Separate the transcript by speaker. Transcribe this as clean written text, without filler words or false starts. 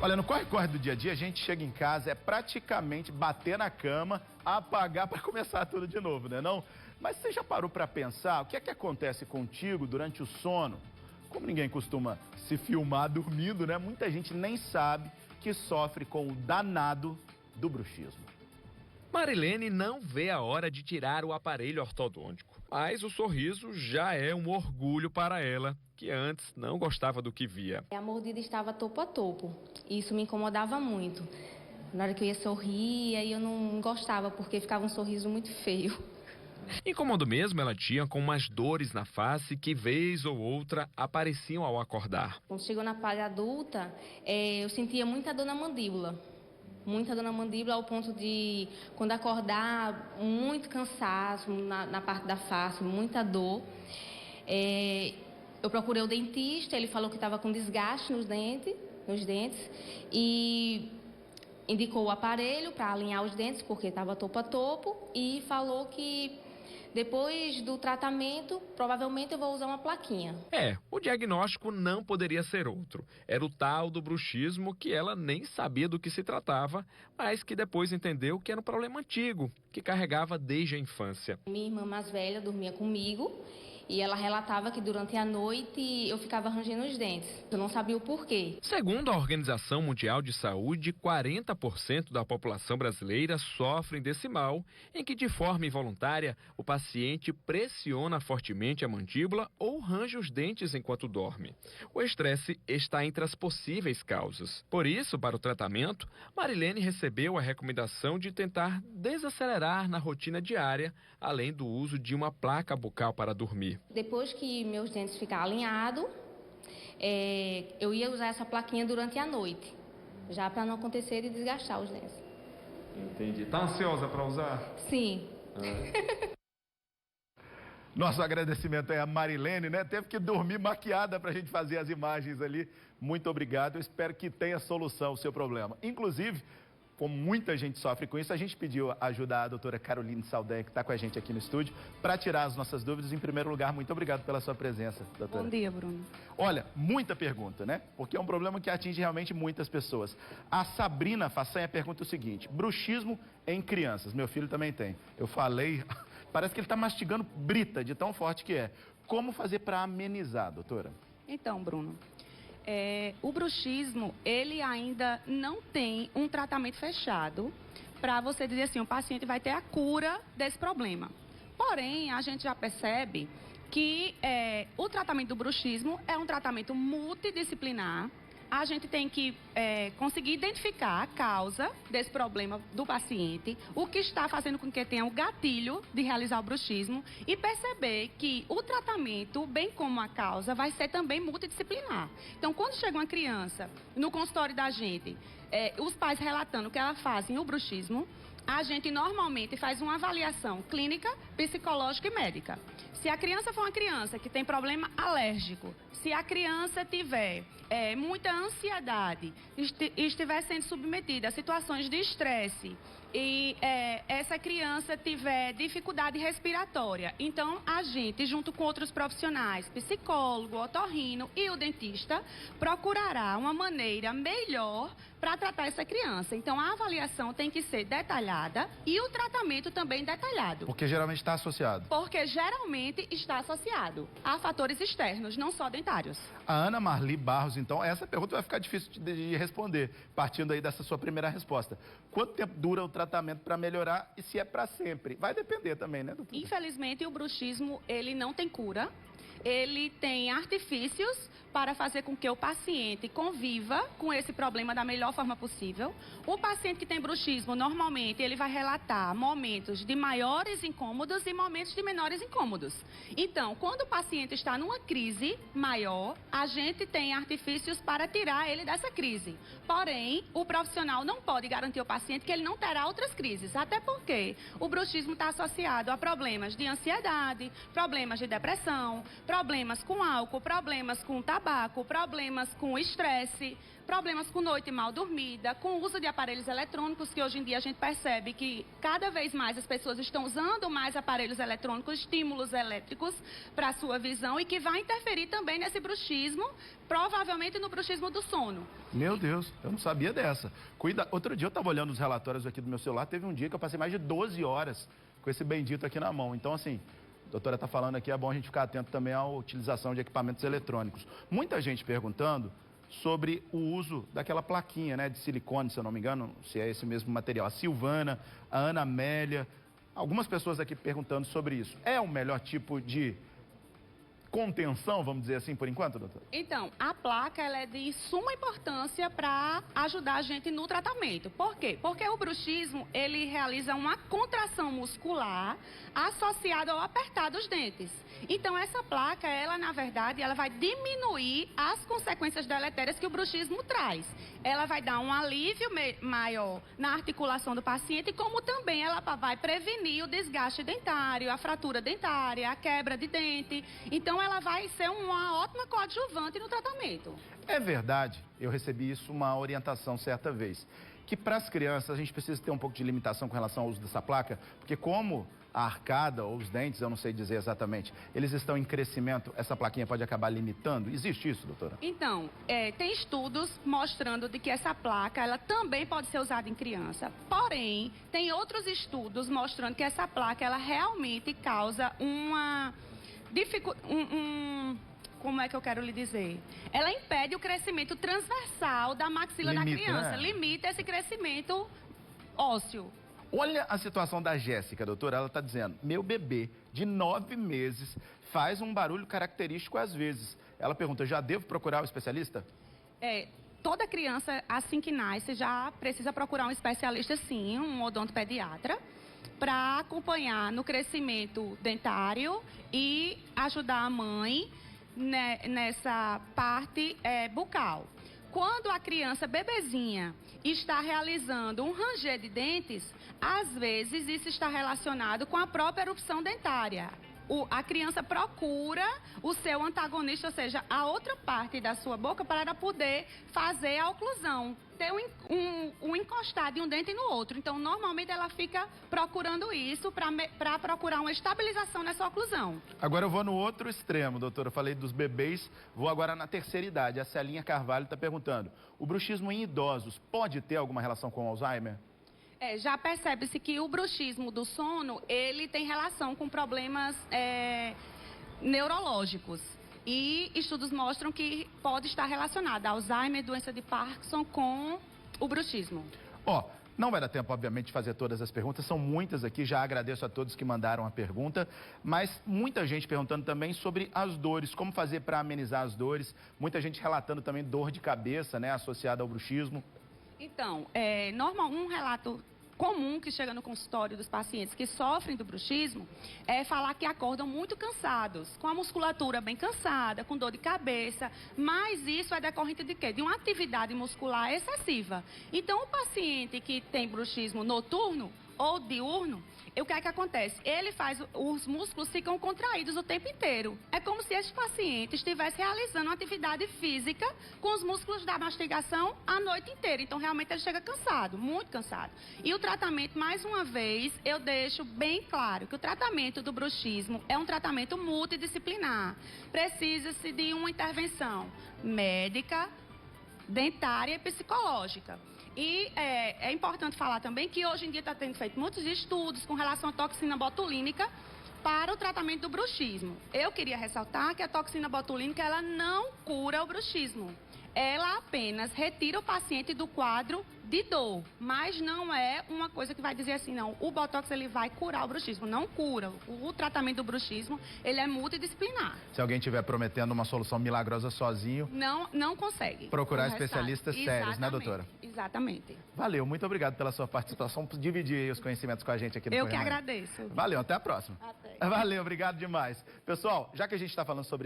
Speaker 1: Olha, no corre-corre do dia a dia, a gente chega em casa, é praticamente bater na cama, apagar para começar tudo de novo, né não? Mas você já parou para pensar o que é que acontece contigo durante o sono? Como ninguém costuma se filmar dormindo, né? Muita gente nem sabe que sofre com o danado do bruxismo.
Speaker 2: Marilene não vê a hora de tirar o aparelho ortodôntico, mas o sorriso já é um orgulho para ela, que antes não gostava do que via.
Speaker 3: A mordida estava topo a topo, e isso me incomodava muito. Na hora que eu ia sorrir, aí eu não gostava, porque ficava um sorriso muito feio.
Speaker 2: Incômodo mesmo ela tinha com umas dores na face que vez ou outra apareciam ao acordar.
Speaker 3: Quando chegou na fase adulta, eu sentia muita dor na mandíbula. Muita dor na mandíbula ao ponto de, quando acordar, muito cansaço na parte da face, muita dor. Eu procurei o dentista, ele falou que estava com desgaste nos dentes e indicou o aparelho para alinhar os dentes, porque estava topo a topo, e falou que depois do tratamento, provavelmente eu vou usar uma plaquinha.
Speaker 2: O diagnóstico não poderia ser outro. Era o tal do bruxismo que ela nem sabia do que se tratava, mas que depois entendeu que era um problema antigo, que carregava desde a infância.
Speaker 3: Minha irmã mais velha dormia comigo e ela relatava que durante a noite eu ficava rangendo os dentes. Eu não sabia o porquê.
Speaker 2: Segundo a Organização Mundial de Saúde, 40% da população brasileira sofrem desse mal, em que de forma involuntária o paciente pressiona fortemente a mandíbula ou range os dentes enquanto dorme. O estresse está entre as possíveis causas. Por isso, para o tratamento, Marilene recebeu a recomendação de tentar desacelerar na rotina diária, além do uso de uma placa bucal para dormir.
Speaker 3: Depois que meus dentes ficaram alinhados, eu ia usar essa plaquinha durante a noite, já para não acontecer de desgastar os dentes.
Speaker 1: Entendi. Tá ansiosa para usar?
Speaker 3: Sim.
Speaker 1: Nosso agradecimento é a Marilene, né? Teve que dormir maquiada para a gente fazer as imagens ali. Muito obrigado. Eu espero que tenha solução o seu problema. Inclusive, como muita gente sofre com isso, a gente pediu ajuda à doutora Caroline Saldanha, que está com a gente aqui no estúdio, para tirar as nossas dúvidas. Em primeiro lugar, muito obrigado pela sua presença, doutora.
Speaker 4: Bom dia, Bruno.
Speaker 1: Olha, muita pergunta, né? Porque é um problema que atinge realmente muitas pessoas. A Sabrina Façanha pergunta o seguinte: bruxismo em crianças. Meu filho também tem. Eu falei, parece que ele está mastigando brita de tão forte que é. Como fazer para amenizar, doutora?
Speaker 4: Então, Bruno, o bruxismo, ele ainda não tem um tratamento fechado para você dizer assim, o paciente vai ter a cura desse problema. Porém, a gente já percebe que o tratamento do bruxismo é um tratamento multidisciplinar. A gente tem que conseguir identificar a causa desse problema do paciente, o que está fazendo com que tenha o gatilho de realizar o bruxismo e perceber que o tratamento, bem como a causa, vai ser também multidisciplinar. Então, quando chega uma criança no consultório da gente, os pais relatando que elas fazem o bruxismo, a gente normalmente faz uma avaliação clínica, psicológica e médica. Se a criança for uma criança que tem problema alérgico, se a criança tiver muita ansiedade, estiver sendo submetida a situações de estresse e essa criança tiver dificuldade respiratória, então a gente, junto com outros profissionais, psicólogo, otorrino e o dentista, procurará uma maneira melhor para tratar essa criança. Então a avaliação tem que ser detalhada e o tratamento também detalhado.
Speaker 1: Porque geralmente está associado.
Speaker 4: Porque geralmente está associado a fatores externos, não só dentários.
Speaker 1: A Ana Marli Barros, então, essa pergunta vai ficar difícil de responder, partindo aí dessa sua primeira resposta. Quanto tempo dura o tratamento para melhorar e se é para sempre? Vai depender também, né, doutora?
Speaker 4: Infelizmente, o bruxismo, ele não tem cura. Ele tem artifícios para fazer com que o paciente conviva com esse problema da melhor forma possível. O paciente que tem bruxismo, normalmente, ele vai relatar momentos de maiores incômodos e momentos de menores incômodos. Então, quando o paciente está numa crise maior, a gente tem artifícios para tirar ele dessa crise. Porém, o profissional não pode garantir ao paciente que ele não terá outras crises, até porque o bruxismo está associado a problemas de ansiedade, problemas de depressão, problemas problemas com álcool, problemas com tabaco, problemas com estresse, problemas com noite mal dormida, com o uso de aparelhos eletrônicos, que hoje em dia a gente percebe que cada vez mais as pessoas estão usando mais aparelhos eletrônicos, estímulos elétricos para a sua visão e que vai interferir também nesse bruxismo, provavelmente no bruxismo do sono.
Speaker 1: Meu Deus, eu não sabia dessa. Outro dia eu estava olhando os relatórios aqui do meu celular, teve um dia que eu passei mais de 12 horas com esse bendito aqui na mão. Então, assim, a doutora está falando aqui, é bom a gente ficar atento também à utilização de equipamentos eletrônicos. Muita gente perguntando sobre o uso daquela plaquinha, né, de silicone, se eu não me engano, se é esse mesmo material. A Silvana, a Ana Amélia, algumas pessoas aqui perguntando sobre isso. É o melhor tipo de contenção, vamos dizer assim, por enquanto, doutora?
Speaker 4: Então, a placa ela é de suma importância para ajudar a gente no tratamento. Por quê? Porque o bruxismo, ele realiza uma contração muscular associada ao apertar dos dentes. Então, essa placa, ela, na verdade, ela vai diminuir as consequências deletérias que o bruxismo traz. Ela vai dar um alívio maior na articulação do paciente, como também ela vai prevenir o desgaste dentário, a fratura dentária, a quebra de dente. Então, ela vai ser uma ótima coadjuvante no tratamento.
Speaker 1: É verdade, eu recebi isso, uma orientação certa vez, que para as crianças a gente precisa ter um pouco de limitação com relação ao uso dessa placa, porque como a arcada ou os dentes, eu não sei dizer exatamente, eles estão em crescimento, essa plaquinha pode acabar limitando? Existe isso, doutora?
Speaker 4: Então, tem estudos mostrando de que essa placa, ela também pode ser usada em criança. Porém, tem outros estudos mostrando que essa placa, ela realmente causa uma como é que eu quero lhe dizer? Ela impede o crescimento transversal da maxila da criança.
Speaker 1: Né?
Speaker 4: Limita esse crescimento ósseo.
Speaker 1: Olha a situação da Jéssica, doutora. Ela está dizendo, meu bebê de 9 meses faz um barulho característico às vezes. Ela pergunta, já devo procurar o especialista?
Speaker 4: Toda criança, assim que nasce, já precisa procurar um especialista, sim, um odontopediatra, para acompanhar no crescimento dentário e ajudar a mãe nessa parte bucal. Quando a criança bebezinha está realizando um ranger de dentes, às vezes isso está relacionado com a própria erupção dentária. A criança procura o seu antagonista, ou seja, a outra parte da sua boca para poder fazer a oclusão, ter um encostar de um dente no outro. Então, normalmente ela fica procurando isso para procurar uma estabilização nessa oclusão.
Speaker 1: Agora eu vou no outro extremo, doutora. Eu falei dos bebês, vou agora na terceira idade. A Celinha Carvalho está perguntando, o bruxismo em idosos pode ter alguma relação com o Alzheimer?
Speaker 4: Já percebe-se que o bruxismo do sono, ele tem relação com problemas neurológicos. E estudos mostram que pode estar relacionado a Alzheimer, doença de Parkinson com o bruxismo.
Speaker 1: Não vai dar tempo, obviamente, de fazer todas as perguntas, são muitas aqui, já agradeço a todos que mandaram a pergunta, mas muita gente perguntando também sobre as dores, como fazer para amenizar as dores, muita gente relatando também dor de cabeça, né, associada ao bruxismo.
Speaker 4: Então, um relato comum que chega no consultório dos pacientes que sofrem do bruxismo é falar que acordam muito cansados, com a musculatura bem cansada, com dor de cabeça, mas isso é decorrente de quê? De uma atividade muscular excessiva. Então, o paciente que tem bruxismo noturno ou diurno, o que é que acontece? Os músculos ficam contraídos o tempo inteiro. É como se esse paciente estivesse realizando uma atividade física com os músculos da mastigação a noite inteira. Então, realmente, ele chega cansado, muito cansado. E o tratamento, mais uma vez, eu deixo bem claro que o tratamento do bruxismo é um tratamento multidisciplinar. Precisa-se de uma intervenção médica, dentária e psicológica. E é importante falar também que hoje em dia está tendo feito muitos estudos com relação à toxina botulínica para o tratamento do bruxismo. Eu queria ressaltar que a toxina botulínica ela não cura o bruxismo. Ela apenas retira o paciente do quadro de dor, mas não é uma coisa que vai dizer assim, não, o botox ele vai curar o bruxismo, não cura. O tratamento do bruxismo, ele é multidisciplinar.
Speaker 1: Se alguém estiver prometendo uma solução milagrosa sozinho,
Speaker 4: não consegue.
Speaker 1: Procurar especialistas sérios, né, doutora?
Speaker 4: Exatamente.
Speaker 1: Valeu, muito obrigado pela sua participação, por dividir os conhecimentos com a gente aqui no
Speaker 4: Eu que agradeço.
Speaker 1: Valeu, até a próxima.
Speaker 4: Até.
Speaker 1: Valeu, obrigado demais. Pessoal, já que a gente está falando sobre